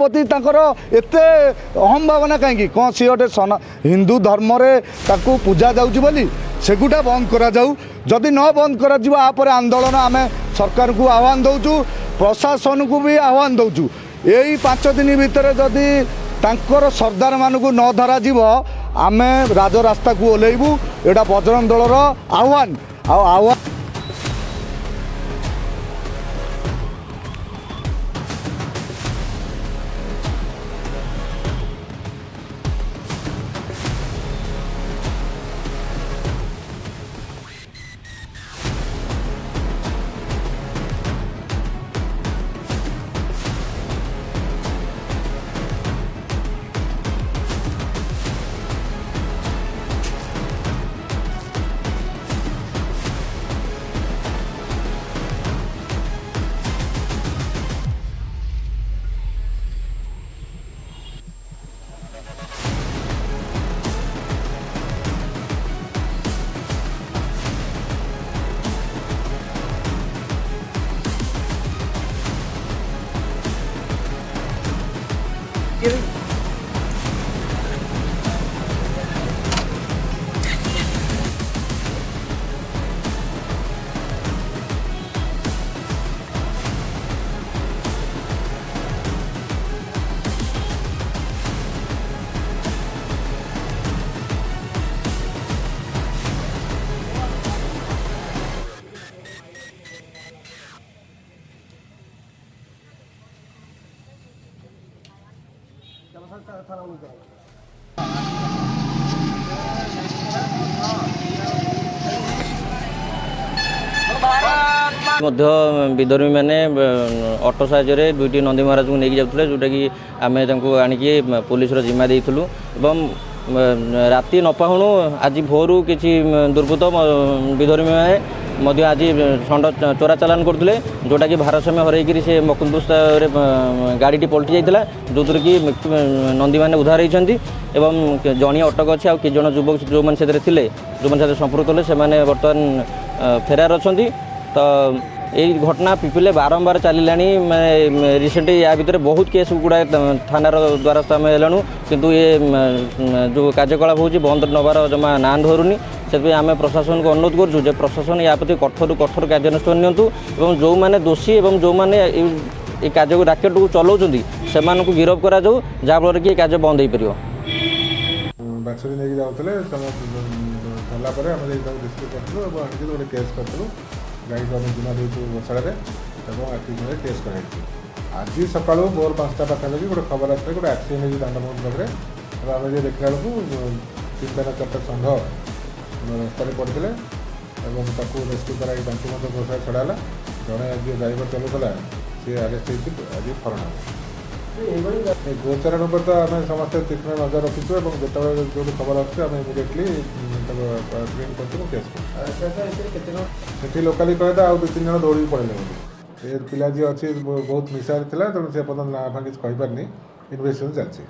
प्रति एते अहम भावना कहीं कौन सी गोटे हिंदू धर्म ताकू पूजा जाऊँगी बोली सेगुटा बंद करा जाऊ जदि न बंद करा आपर आंदोलन आम सरकार को आह्वान दौचु प्रशासन को भी आह्वान दौचु यही 5 दिन भितर जदि तांकर सरदार मानक न धरा आम राजरास्ता को ओह्लैबू एटा बजरंग दलर आह्वान आह्वान विधर्मी मैंने ऑटो साहाय्य दुईटी नंदी महाराज को लेकिन जाते जोटा कि आम आणिकी पुलिस जिम्मा देलु राति नपाणु आज भोरू किसी दुर्बृत्त विधर्मी मैंने आज षंड चोरा चालान करते जोटा कि भारसाम्य हरई से मकुंदपुर गाड़ी पलटि जाता जो थी कि नंदी मैंने उद्धार होती जड़िए अटक अच्छे आ कि जन युवक जो मैंने थे जो मैंने संपर्क कले से बर्तमान फेरार अच्छा तो यही घटना पिपिले बारंबार चलिला रिसेंटली या भितर बहुत केस गुड़ा थानार द्वारस्थ आम हेलु किंतु ये जो कार्यकलाप हो बंद नबार जमा ना धरुनी से आम प्रशासन को अनुरोध करूँ प्रशासन या प्रति कठोर कठोर कार्यानुष्ठान नियंतु एवं जो मैंने दोषी एवं जो मैंने ये कार्य राकेट को चलाउछन्ति सेमान को गिरफ्त करा जाऊ जहाँफल कि कार्य बंद हो पार बाछुरी नहीं जाऊे सरला डिस्ट्रिक्ट करूँ केस करूँ गाड़ी को जिम्मा देचु बसाड़े और केस कराई आज सका भोर 5टा पाखापाखि गोटे खबर आसला गोटे आक्सीडेट दांडमोहन पाखे आम जो देखला बेलू 3-4टा षंढ रास्तार पड़ते रेस्क्यू कर बसा छड़ाला जड़े जो ड्राइवर चलाऊला सी आरेस्ट होती आज फरण गोचरण पर तो आम समस्त तीक्ष्ण नजर रखीचु और जो खबर आम इमिडिएटली केस लोकाली कहता आउ 2-3 जन दौड़ी पड़े पिला जी अच्छी बहुत मिसार था तेणु से पर्यटन ना भांगी कहीपारनी इन्वेस्टिगेशन चलती।